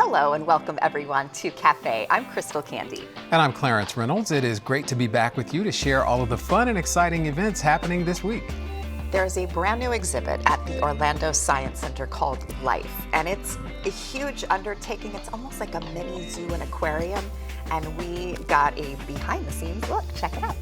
Hello and welcome everyone to Cafe. I'm Crystal Candy. And I'm Clarence Reynolds. It is great to be back with you to share all of the fun and exciting events happening this week. There's a brand new exhibit at the Orlando Science Center called Life, and it's a huge undertaking. It's almost like a mini zoo and aquarium, and we got a behind the scenes look. Check it out.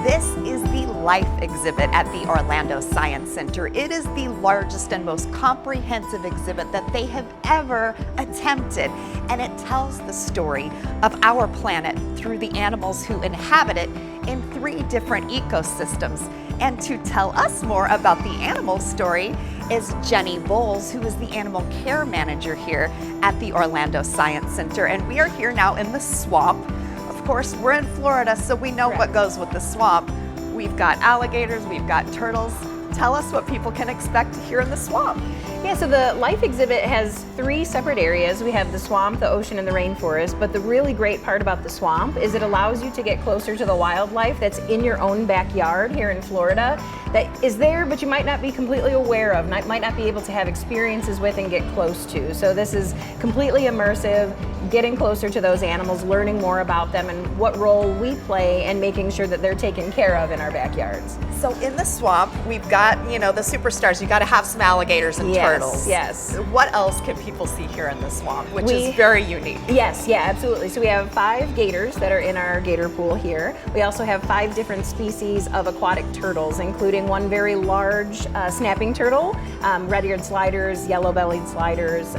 This is the Life exhibit at the Orlando Science Center. It is the largest and most comprehensive exhibit that they have ever attempted, and it tells the story of our planet through the animals who inhabit it in 3 different ecosystems. And to tell us more about the animal story is Jenny Bowles, who is the animal care manager here at the Orlando Science Center. And we are here now in the swamp. Of course, we're in Florida, so we know what goes with the swamp. We've got alligators, we've got turtles. Tell us what people can expect here in the swamp. Yeah, so the Life exhibit has 3 separate areas. We have the swamp, the ocean, and the rainforest, but the really great part about the swamp is it allows you to get closer to the wildlife that's in your own backyard here in Florida that is there, but you might not be completely aware of, might not be able to have experiences with and get close to. So this is completely immersive, getting closer to those animals, learning more about them and what role we play and making sure that they're taken care of in our backyards. So in the swamp, we've got, the superstars. You got to have some alligators and turtles. Yes. What else can people see here in the swamp, which is very unique? Yes, yeah, absolutely. So we have 5 gators that are in our gator pool here. We also have 5 different species of aquatic turtles, including one very large snapping turtle, red-eared sliders, yellow-bellied sliders,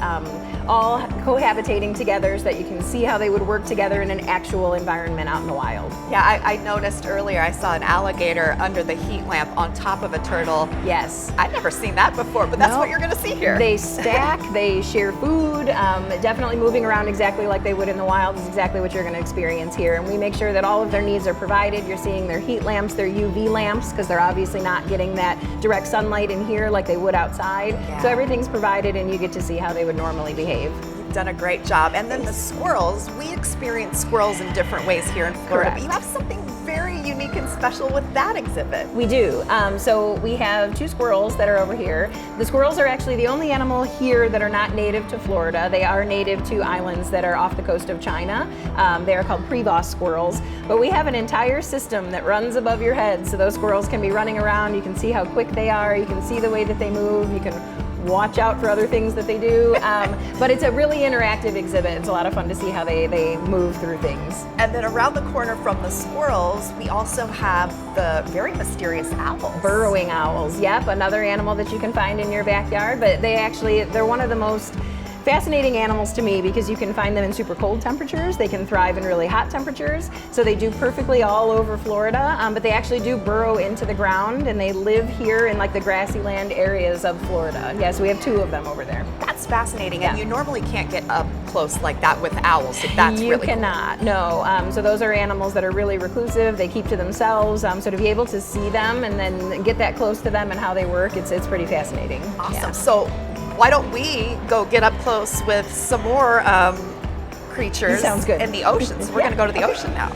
all cohabitating together so that you can see how they would work together in an actual environment out in the wild. Yeah, I noticed earlier I saw an alligator under the heat lamp on top of a turtle. Yes. I'd never seen that before, but that's what you're going to see here. They stack, they share food, definitely moving around exactly like they would in the wild is exactly what you're going to experience here. And we make sure that all of their needs are provided. You're seeing their heat lamps, their UV lamps, because they're obviously not getting that direct sunlight in here like they would outside. Yeah. So everything's provided and you get to see how they would normally behave. You've done a great job. And then the squirrels, we experience squirrels in different ways here in Florida. Correct. But you have something very unique and special with that exhibit. We do. So we have 2 squirrels that are over here. The squirrels are actually the only animal here that are not native to Florida. They are native to islands that are off the coast of China. They are called Prevost squirrels. But we have an entire system that runs above your head, so those squirrels can be running around. You can see how quick they are. You can see the way that they move. You can watch out for other things that they do. But it's a really interactive exhibit. It's a lot of fun to see how they move through things. And then around the corner from the squirrels, we also have the very mysterious owls. Burrowing owls, yep, another animal that you can find in your backyard, but they're one of the most fascinating animals to me because you can find them in super cold temperatures. They can thrive in really hot temperatures. So they do perfectly all over Florida, but they actually do burrow into the ground and they live here in like the grassy land areas of Florida. Yes, we have 2 of them over there. That's fascinating. Yeah. And you normally can't get up close like that with owls. So that's you really cannot, cool. No. So those are animals that are really reclusive. They keep to themselves. So to be able to see them and then get that close to them and how they work, it's pretty fascinating. Awesome. Yeah. So why don't we go get up close with some more creatures in the ocean? So we're going to go to the ocean now.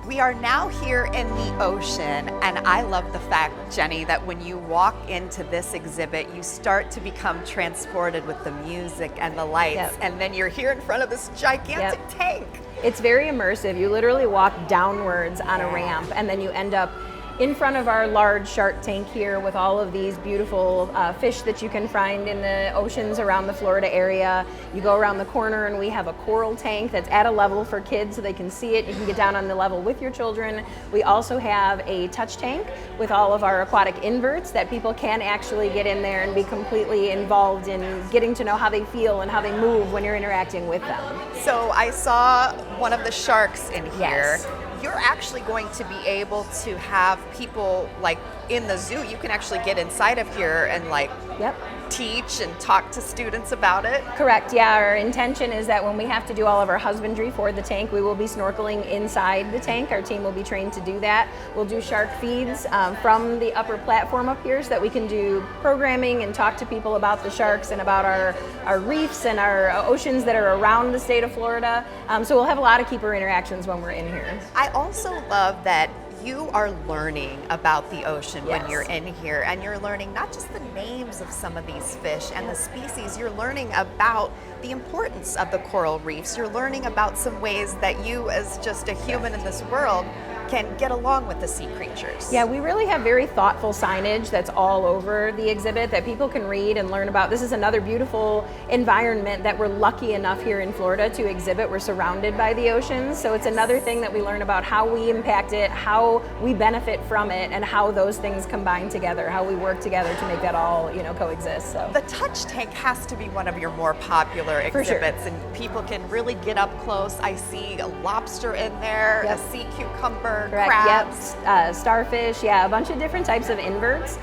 We are now here in the ocean, and I love the fact, Jenny, that when you walk into this exhibit, you start to become transported with the music and the lights, and then you're here in front of this gigantic tank. It's very immersive. You literally walk downwards on a ramp, and then you end up in front of our large shark tank here with all of these beautiful fish that you can find in the oceans around the Florida area. You go around the corner and we have a coral tank that's at a level for kids so they can see it. You can get down on the level with your children. We also have a touch tank with all of our aquatic inverts that people can actually get in there and be completely involved in getting to know how they feel and how they move when you're interacting with them. So I saw one of the sharks in here. Yes. you're actually going to be able to have people like in the zoo. You can actually get inside of here and like Yep. teach and talk to students about it. Correct. Yeah, our intention is that when we have to do all of our husbandry for the tank, we will be snorkeling inside the tank. Our team will be trained to do that. We'll do shark feeds from the upper platform up here so that we can do programming and talk to people about the sharks and about our reefs and our oceans that are around the state of Florida. So we'll have a lot of keeper interactions when we're in here. I also love that you are learning about the ocean when Yes. you're in here, and you're learning not just the names of some of these fish and the species, you're learning about the importance of the coral reefs. You're learning about some ways that you, as just a human in this world, can get along with the sea creatures. Yeah, we really have very thoughtful signage that's all over the exhibit that people can read and learn about. This is another beautiful environment that we're lucky enough here in Florida to exhibit. We're surrounded by the oceans, so it's another thing that we learn about how we impact it, how we benefit from it, and how those things combine together, how we work together to make that all, coexist. So The touch tank has to be one of your more popular For sure. exhibits, and people can really get up close. I see a lobster in there, Yep. a sea cucumber, correct, crabs. yep, starfish, yeah, a bunch of different types of inverts.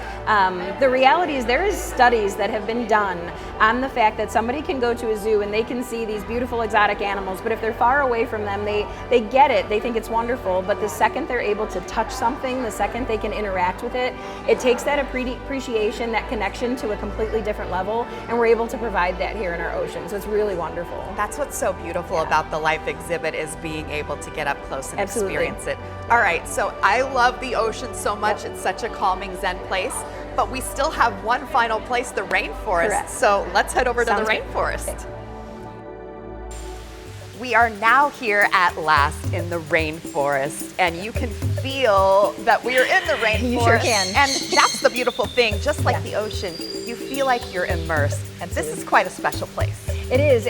The reality is there is studies that have been done on the fact that somebody can go to a zoo and they can see these beautiful exotic animals, but if they're far away from them, they get it, they think it's wonderful, but the second they're able to touch something, the second they can interact with it, it takes that appreciation, that connection to a completely different level, and we're able to provide that here in our ocean, so it's really wonderful. That's what's so beautiful about the Life exhibit, is being able to get up close and Absolutely. experience it. All right, so I love the ocean so much. It's such a calming Zen place, but we still have one final place, the rainforest. Correct. So let's head over to Sounds the good. rainforest. We are now here at last in the rainforest, and you can feel that we are in the rainforest. You sure can. And that's the beautiful thing, just like Yeah. the ocean, you feel like you're immersed. Absolutely. This is quite a special place. It is.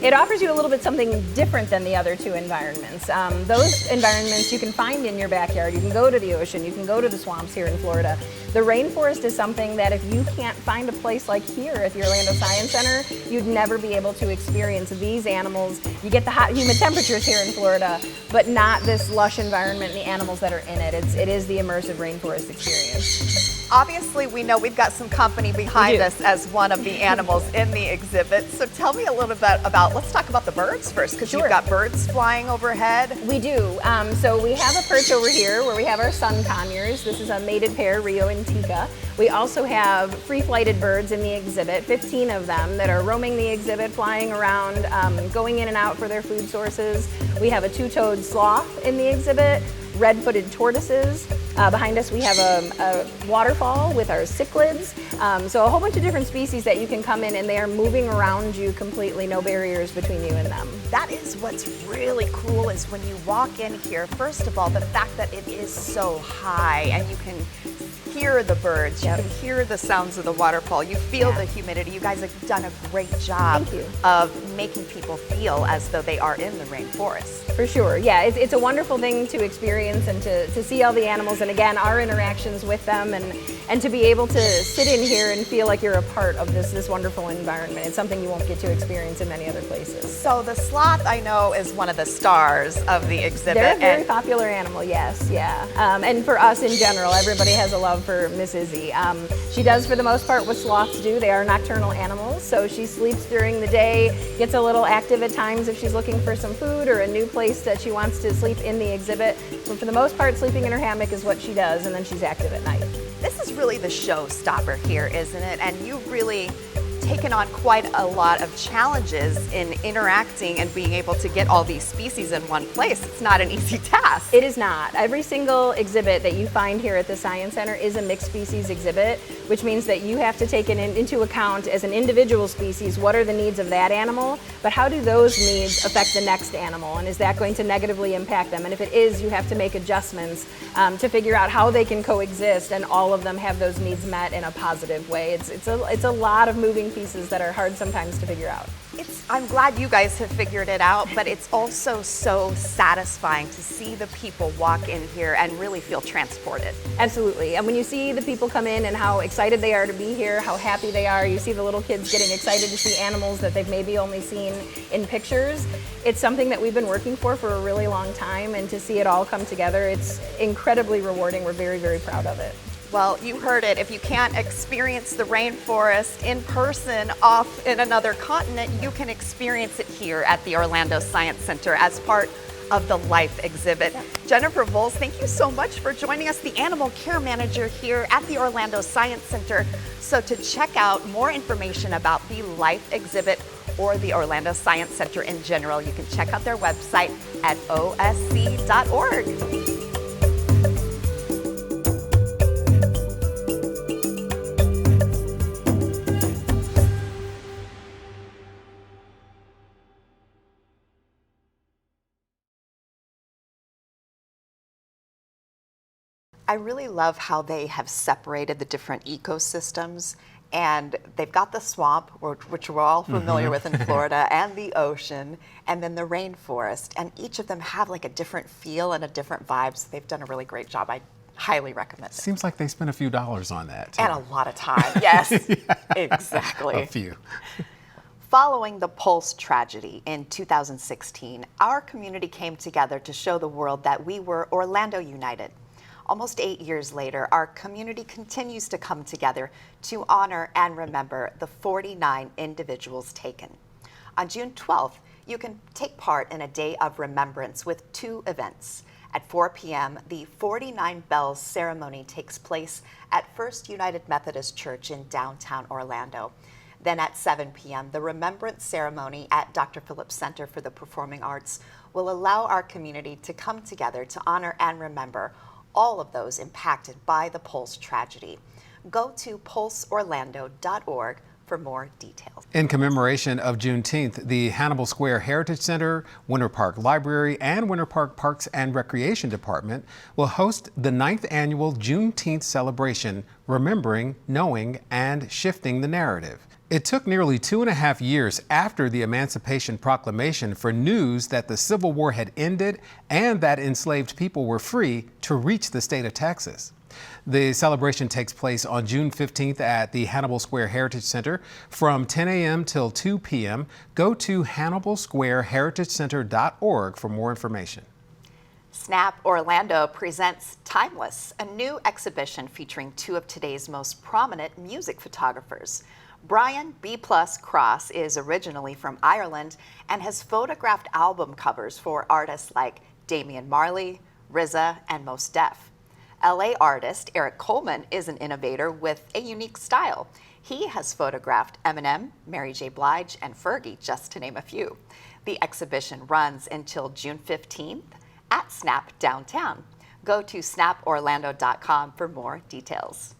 It offers you a little bit something different than the other two environments. Those environments you can find in your backyard. You can go to the ocean. You can go to the swamps here in Florida. The rainforest is something that if you can't find a place like here at the Orlando Science Center, you'd never be able to experience these animals. You get the hot, humid temperatures here in Florida, but not this lush environment and the animals that are in it. It is the immersive rainforest experience. Obviously, we know we've got some company behind do. us as one of the animals in the exhibit. So tell me a little bit about, let's talk about the birds first, because Sure. you've got birds flying overhead. We do. So we have a perch over here where we have our sun conures. This is a mated pair, Rio and Tika. We also have free-flighted birds in the exhibit, 15 of them that are roaming the exhibit, flying around, going in and out for their food sources. We have a two-toed sloth in the exhibit, red-footed tortoises. Behind us we have a waterfall with our cichlids. So a whole bunch of different species that you can come in and they are moving around you completely, no barriers between you and them. That is what's really cool, is when you walk in here, first of all, the fact that it is so high and you can hear the birds, Yep. you can hear the sounds of the waterfall, you feel Yeah. the humidity. You guys have done a great job Thank you. of making people feel as though they are in the rainforest. For sure, yeah, it's a wonderful thing to experience and to see all the animals, and again, our interactions with them, and to be able to sit in here and feel like you're a part of this wonderful environment. It's something you won't get to experience in many other places. So the sloth, I know, is one of the stars of the exhibit. They're a very and popular animal, yes, yeah. And for us in general, everybody has a love for Miss Izzy. She does, for the most part, what sloths do. They are nocturnal animals, so she sleeps during the day, gets a little active at times if she's looking for some food or a new place that she wants to sleep in the exhibit. But for the most part, sleeping in her hammock is what she does, and then she's active at night. This is really the showstopper here, isn't it? And you've really taken on quite a lot of challenges in interacting and being able to get all these species in one place. It's not an easy task. It is not. Every single exhibit that you find here at the Science Center is a mixed species exhibit, which means that you have to take it into account as an individual species, what are the needs of that animal, but how do those needs affect the next animal, and is that going to negatively impact them? And if it is, you have to make adjustments to figure out how they can coexist and all of them have those needs met in a positive way. It's a lot of moving pieces that are hard sometimes to figure out. I'm glad you guys have figured it out, but it's also so satisfying to see the people walk in here and really feel transported. Absolutely. And when you see the people come in and how excited excited they are to be here, how happy they are. You see the little kids getting excited to see animals that they've maybe only seen in pictures. It's something that we've been working for a really long time, and to see it all come together, it's incredibly rewarding. We're very, very proud of it. Well, you heard it. If you can't experience the rainforest in person off in another continent, you can experience it here at the Orlando Science Center as part of the Life exhibit. Jennifer Voles, thank you so much for joining us, the Animal Care Manager here at the Orlando Science Center. So to check out more information about the Life exhibit or the Orlando Science Center in general, you can check out their website at osc.org. I really love how they have separated the different ecosystems, and they've got the swamp, which we're all familiar with in Florida, and the ocean, and then the rainforest, and each of them have like a different feel and a different vibe, so they've done a really great job. I highly recommend it. Seems like they spent a few dollars on that, too. And a lot of time, yes, exactly. A few. Following the Pulse tragedy in 2016, our community came together to show the world that we were Orlando United. Almost 8 years later, our community continues to come together to honor and remember the 49 individuals taken. On June 12th, you can take part in a day of remembrance with 2 events. At 4 p.m., the 49 Bells ceremony takes place at First United Methodist Church in downtown Orlando. Then at 7 p.m., the remembrance ceremony at Dr. Phillips Center for the Performing Arts will allow our community to come together to honor and remember all of those impacted by the Pulse tragedy. Go to pulseorlando.org for more details. In commemoration of Juneteenth, the Hannibal Square Heritage Center, Winter Park Library, and Winter Park Parks and Recreation Department will host the 9th annual Juneteenth celebration, Remembering, Knowing, and Shifting the Narrative. It took nearly 2.5 years after the Emancipation Proclamation for news that the Civil War had ended and that enslaved people were free to reach the state of Texas. The celebration takes place on June 15th at the Hannibal Square Heritage Center from 10 a.m. till 2 p.m. Go to hannibalsquareheritagecenter.org for more information. Snap Orlando presents Timeless, a new exhibition featuring 2 of today's most prominent music photographers. Brian B. Cross is originally from Ireland and has photographed album covers for artists like Damian Marley, RZA, and Mos Def. LA artist Eric Coleman is an innovator with a unique style. He has photographed Eminem, Mary J. Blige, and Fergie, just to name a few. The exhibition runs until June 15th at Snap Downtown. Go to snaporlando.com for more details.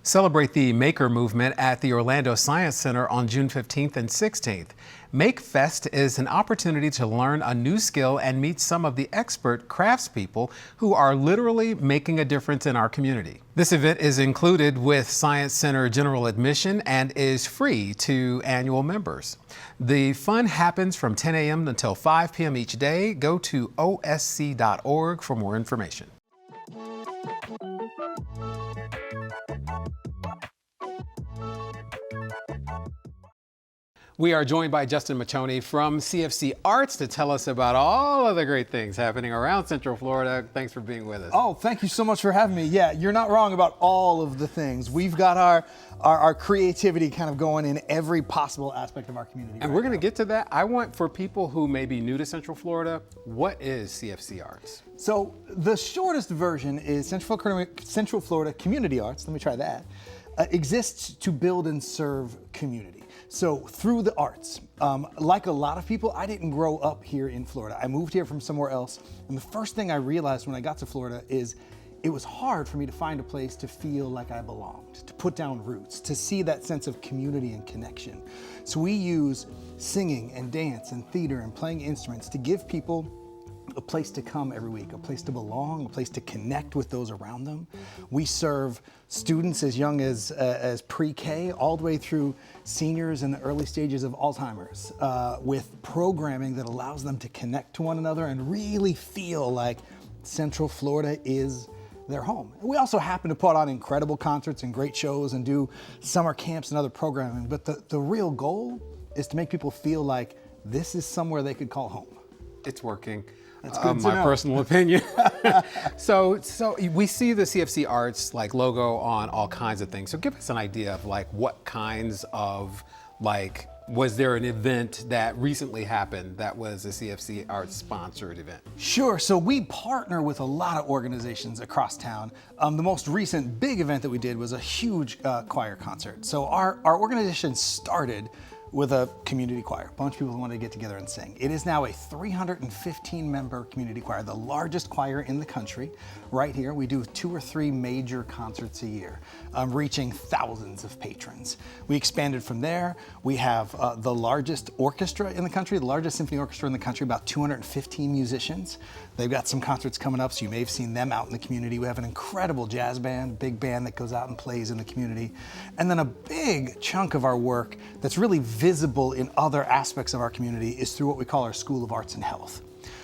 Celebrate the Maker Movement at the Orlando Science Center on June 15th and 16th. Make Fest is an opportunity to learn a new skill and meet some of the expert craftspeople who are literally making a difference in our community. This event is included with Science Center general admission and is free to annual members. The fun happens from 10 a.m. until 5 p.m. each day. Go to osc.org for more information. We are joined by Justin Machoni from CFC Arts to tell us about all of the great things happening around Central Florida. Thanks for being with us. Oh, thank you so much for having me. Yeah, you're not wrong about all of the things. We've got our creativity kind of going in every possible aspect of our community. And we're going to get to that. I want, for people who may be new to Central Florida, what is CFC Arts? So the shortest version is Central Florida Community Arts, let me try that, exists to build and serve community. So through the arts, like a lot of people, I didn't grow up here in Florida. I moved here from somewhere else. And the first thing I realized when I got to Florida is it was hard for me to find a place to feel like I belonged, to put down roots, to see that sense of community and connection. So we use singing and dance and theater and playing instruments to give people a place to come every week, a place to belong, a place to connect with those around them. We serve students as young as pre-K all the way through seniors in the early stages of Alzheimer's with programming that allows them to connect to one another and really feel like Central Florida is their home. And we also happen to put on incredible concerts and great shows and do summer camps and other programming, but the real goal is to make people feel like this is somewhere they could call home. It's working. That's good to my know. personal opinion. So we see the CFC Arts logo on all kinds of things. So give us an idea of what kinds of was there an event that recently happened that was a CFC Arts sponsored event? Sure, so we partner with a lot of organizations across town. The most recent big event that we did was a huge choir concert. So our organization started with a community choir, a bunch of people who wanted to get together and sing. It is now a 315-member community choir, the largest choir in the country. Right here, we do 2 or 3 major concerts a year, reaching thousands of patrons. We expanded from there. We have the largest orchestra in the country, the largest symphony orchestra in the country, about 215 musicians. They've got some concerts coming up, so you may have seen them out in the community. We have an incredible jazz band, big band that goes out and plays in the community. And then a big chunk of our work that's really visible in other aspects of our community is through what we call our School of Arts and Health.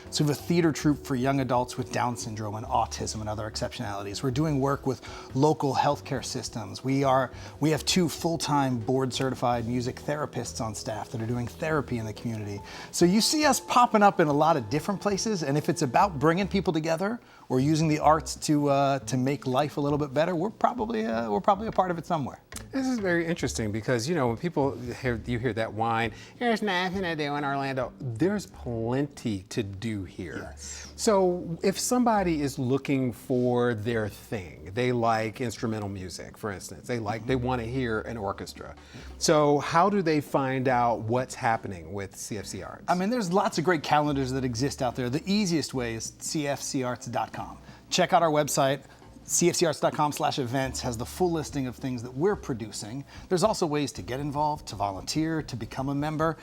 So we have a theater troupe for young adults with Down syndrome and autism and other exceptionalities. We're doing work with local healthcare systems. We have 2 full-time board-certified music therapists on staff that are doing therapy in the community. So you see us popping up in a lot of different places, and if it's about bringing people together or using the arts to make life a little bit better, we're probably a part of it somewhere. This is very interesting because, when people hear that whine, there's nothing to do in Orlando, there's plenty to do here. Yes. So if somebody is looking for their thing, they like instrumental music, for instance, they want to hear an orchestra. So how do they find out what's happening with CFC Arts? I mean, there's lots of great calendars that exist out there. The easiest way is cfcarts.com. Check out our website. cfcarts.com/events has the full listing of things that we're producing. There's also ways to get involved, to volunteer, to become a member.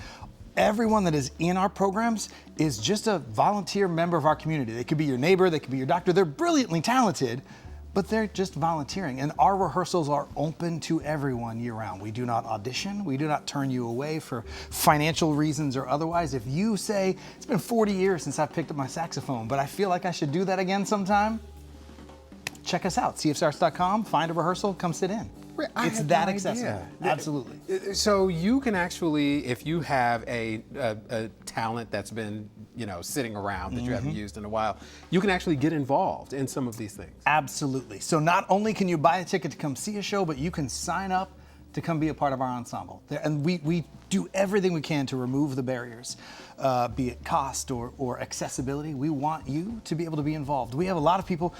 Everyone that is in our programs is just a volunteer member of our community. They could be your neighbor, they could be your doctor. They're brilliantly talented, but they're just volunteering. And our rehearsals are open to everyone year-round. We do not audition. We do not turn you away for financial reasons or otherwise. If you say, it's been 40 years since I've picked up my saxophone, but I feel like I should do that again sometime, check us out, cfcarts.com, find a rehearsal, come sit in. It's that accessible. Absolutely. So you can actually, if you have a talent that's been, sitting around that you haven't used in a while, you can actually get involved in some of these things. Absolutely. So not only can you buy a ticket to come see a show, but you can sign up to come be a part of our ensemble. And we do everything we can to remove the barriers, be it cost or accessibility. We want you to be able to be involved. We have a lot of people,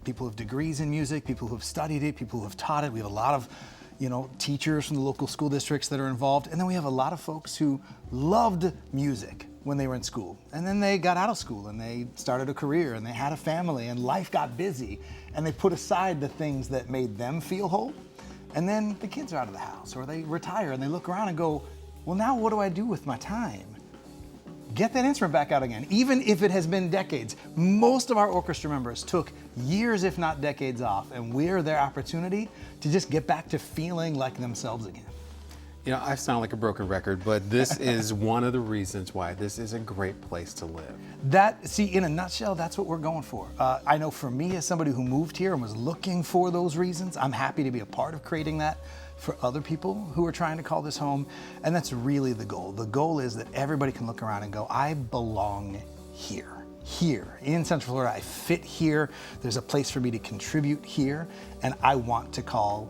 people with degrees in music, people who have studied it, people who have taught it. We have a lot of, teachers from the local school districts that are involved. And then we have a lot of folks who loved music when they were in school. And then they got out of school and they started a career and they had a family and life got busy and they put aside the things that made them feel whole. And then the kids are out of the house or they retire and they look around and go, well, now what do I do with my time? Get that instrument back out again, even if it has been decades. Most of our orchestra members took years, if not decades off, and we're their opportunity to just get back to feeling like themselves again. I sound like a broken record, but this is one of the reasons why this is a great place to live. In a nutshell, that's what we're going for. I know for me, as somebody who moved here and was looking for those reasons, I'm happy to be a part of creating that for other people who are trying to call this home. And that's really the goal. The goal is that everybody can look around and go, I belong here. Here in Central Florida, I fit here. There's a place for me to contribute here, and I want to call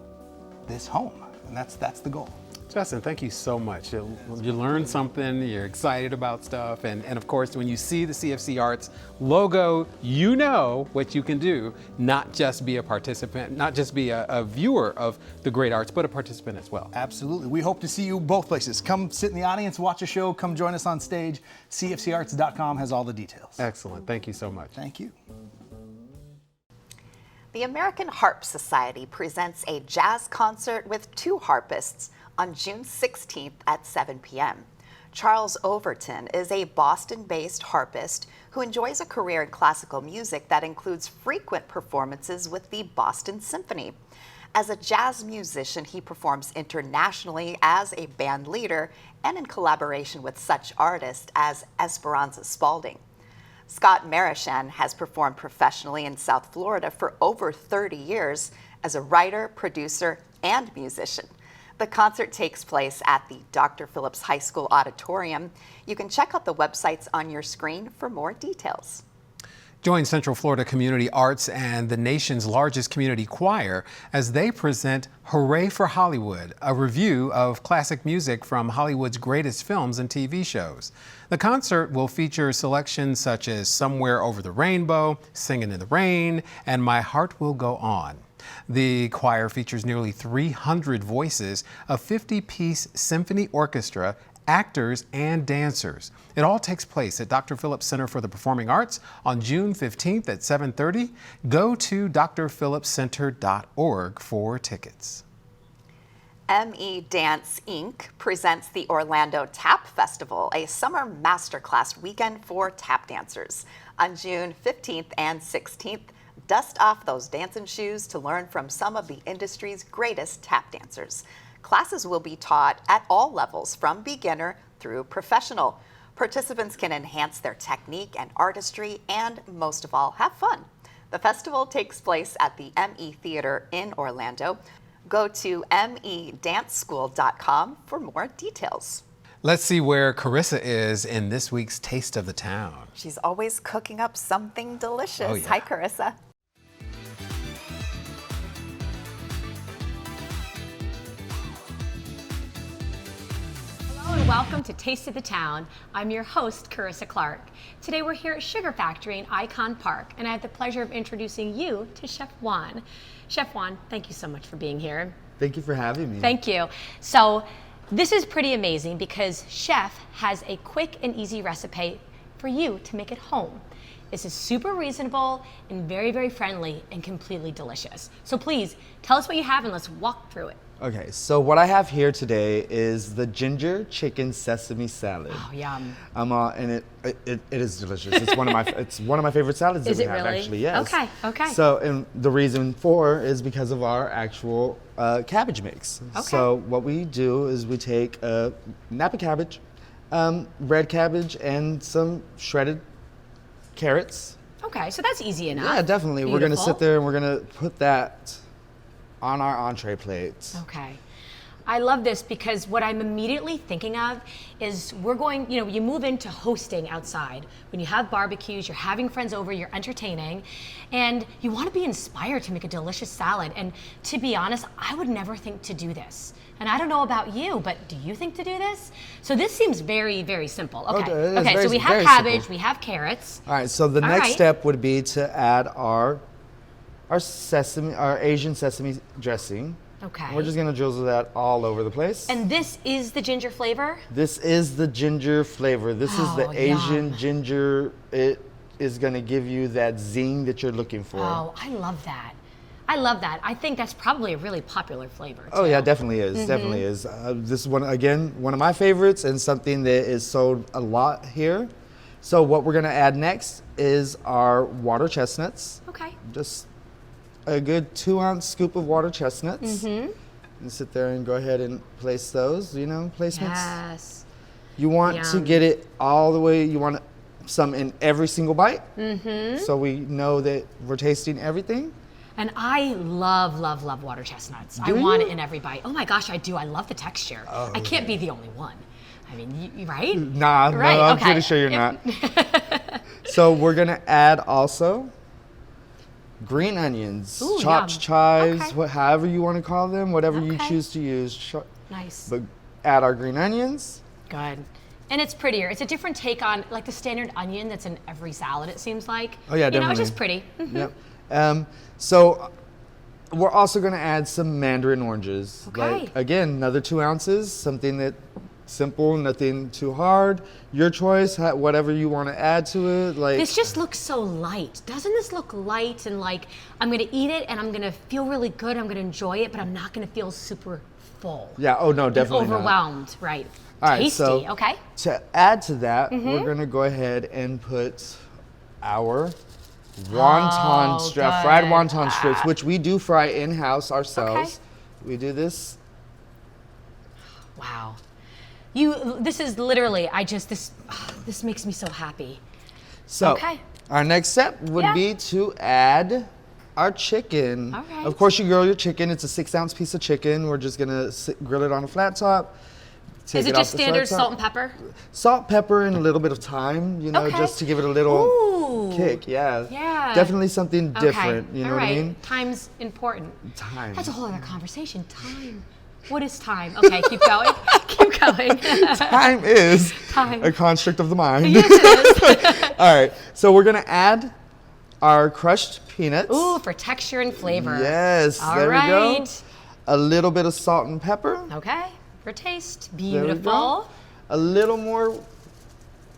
this home. And that's the goal. Justin, thank you so much. You learn something, you're excited about stuff, and of course, when you see the CFC Arts logo, you know what you can do, not just be a participant, not just be a viewer of the great arts, but a participant as well. Absolutely. We hope to see you both places. Come sit in the audience, watch a show, come join us on stage. cfcarts.com has all the details. Excellent. Thank you so much. Thank you. The American Harp Society presents a jazz concert with 2 harpists on June 16th at 7 p.m. Charles Overton is a Boston-based harpist who enjoys a career in classical music that includes frequent performances with the Boston Symphony. As a jazz musician, he performs internationally as a band leader and in collaboration with such artists as Esperanza Spalding. Scott Marichan has performed professionally in South Florida for over 30 years as a writer, producer, and musician. The concert takes place at the Dr. Phillips High School Auditorium. You can check out the websites on your screen for more details. Join Central Florida Community Arts and the nation's largest community choir as they present Hooray for Hollywood, a review of classic music from Hollywood's greatest films and TV shows. The concert will feature selections such as Somewhere Over the Rainbow, Singin' in the Rain, and My Heart Will Go On. The choir features nearly 300 voices, a 50-piece symphony orchestra, actors, and dancers. It all takes place at Dr. Phillips Center for the Performing Arts on June 15th at 7:30. Go to drphillipscenter.org for tickets. ME Dance Inc. presents the Orlando Tap Festival, a summer masterclass weekend for tap dancers. On June 15th and 16th, dust off those dancing shoes to learn from some of the industry's greatest tap dancers. Classes will be taught at all levels, from beginner through professional. Participants can enhance their technique and artistry and, most of all, have fun. The festival takes place at the ME Theater in Orlando. Go to medanceschool.com for more details. Let's see where Carissa is in this week's Taste of the Town. She's always cooking up something delicious. Oh, yeah. Hi, Carissa. Hello and welcome to Taste of the Town. I'm your host, Carissa Clark. Today we're here at Sugar Factory in Icon Park, and I have the pleasure of introducing you to Chef Juan. Chef Juan, thank you so much for being here. Thank you for having me. Thank you. So this is pretty amazing because Chef has a quick and easy recipe for you to make at home. This is super reasonable and very, very friendly and completely delicious. So please tell us what you have and let's walk through it. Okay, so what I have here today is the ginger chicken sesame salad. Oh, yum. And it is delicious. It's one of my favorite salads that Is we it have, really? actually. Yes. Okay, okay. So, and the reason for is because of our actual cabbage mix. Okay. So what we do is we take Napa cabbage, red cabbage, and some shredded carrots. Okay, so that's easy enough. Yeah, definitely. We're gonna Beautiful. sit there and we're gonna put that on our entree plates. Okay. I love this because what I'm immediately thinking of is we're going, you move into hosting outside. When you have barbecues, you're having friends over, you're entertaining, and you want to be inspired to make a delicious salad. And to be honest, I would never think to do this. And I don't know about you, but do you think to do this? So this seems very, very simple. Okay. it is Okay, very- so we have very cabbage, simple. we have carrots. All right, so the All next right. step would be to add our Asian sesame dressing. Okay. We're just gonna drizzle that all over the place. And this is the ginger flavor? This is the ginger flavor. This is Oh, the Asian yum. ginger. It is gonna give you that zing that you're looking for. Oh, I love that. I love that. I think that's probably a really popular flavor. Oh too. yeah, definitely is. Mm-hmm. Definitely is. This is one of my favorites and something that is sold a lot here. So what we're gonna add next is our water chestnuts. Okay. Just a good 2-ounce scoop of water chestnuts. Mm-hmm. And sit there and go ahead and place those. Placements. Yes. You want to Yum. get it all the way. You want some in every single bite. Mm-hmm. So we know that we're tasting everything. And I love, love, love water chestnuts. I Do want you? it in every bite. Oh my gosh, I do. I love the texture. I can't be the only one. I mean, you right? Nah, Right, no, I'm okay. pretty sure you're not. So we're gonna add also green onions, Ooh, chopped yum. chives, Okay. however you want to call them, whatever you Okay. choose to use. Nice. But add our green onions. Good. And it's prettier. It's a different take on like the standard onion that's in every salad, it seems like. Oh yeah, definitely. It's just pretty. Yep. So we're also going to add some mandarin oranges. Okay. Like, again, another 2 ounces, something that simple, nothing too hard. Your choice, whatever you want to add to it. Like This just looks so light. Doesn't this look light and like I'm gonna eat it and I'm gonna feel really good, I'm gonna enjoy it, but I'm not gonna feel super full. Yeah, oh no, and definitely not. overwhelmed, right. All right, Tasty, so okay. to add to that, Mm-hmm. we're gonna go ahead and put our wonton Oh, fried good. wonton strips, which we do fry in-house ourselves. We do this. Wow. This is literally, this makes me so happy. So Okay. our next step would Yeah. be to add our chicken. All right. Of course, you grill your chicken. It's a 6-ounce piece of chicken. We're just gonna grill it on a flat top. Take Is it off just the flat standard top. salt and pepper? Salt, pepper, and a little bit of thyme, you know, Okay. just to give it a little Ooh. kick. Yeah. Yeah. Definitely something Okay. different. You know All what I right. mean? Time's important. Time. That's a whole other conversation. Time. What is time? Okay, keep going. Keep going. Time is Time. a construct of the mind. Yes, it is. All right. So we're gonna add our crushed peanuts. Ooh, for texture and flavor. Yes. All there we go. right. A little bit of salt and pepper. Okay, for taste. There we go. Beautiful. A little more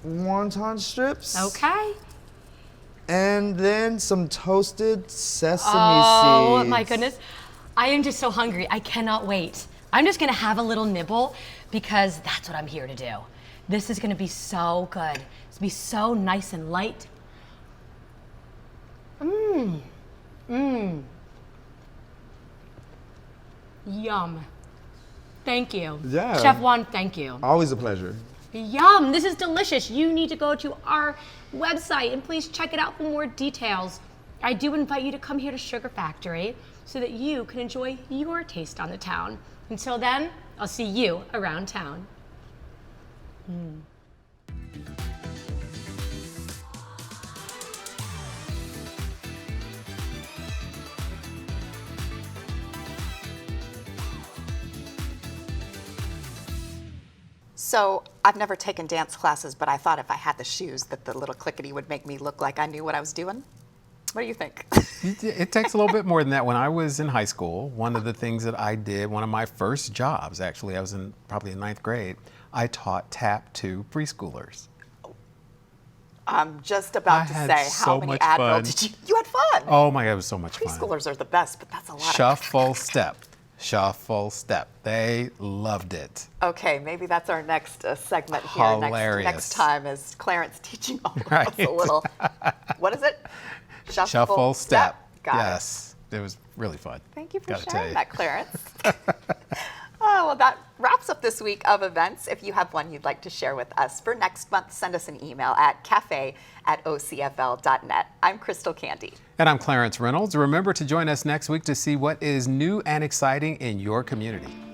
wonton strips. Okay. And then some toasted sesame Oh seeds. my goodness. I am just so hungry. I cannot wait. I'm just gonna have a little nibble because that's what I'm here to do. This is gonna be so good. It's gonna be so nice and light. Yum. Thank you. Yeah. Chef Juan, thank you. Always a pleasure. Yum, this is delicious. You need to go to our website and please check it out for more details. I do invite you to come here to Sugar Factory so that you can enjoy your taste on the town. Until then, I'll see you around town. So I've never taken dance classes, but I thought if I had the shoes that the little clickety would make me look like I knew what I was doing. What do you think? It takes a little bit more than that. When I was in high school, one of the things that I did, one of my first jobs, actually, I was probably in 9th grade, I taught tap to preschoolers. I'm just about I to had say, so how many much Advil fun. did you had fun. Oh my God, it was so much fun. Preschoolers are the best, but that's a lot Shuffle step, shuffle step. They loved it. Okay, maybe that's our next segment here Hilarious. next time is Clarence teaching all of us Right. a little, what is it? Shuffle step. Got it. Yes, it was really fun. Thank you for Gotta tell sharing you. that, Clarence. Oh, well, that wraps up this week of events. If you have one you'd like to share with us for next month, send us an email at cafe@ocfl.net. I'm Crystal Candy. And I'm Clarence Reynolds. Remember to join us next week to see what is new and exciting in your community.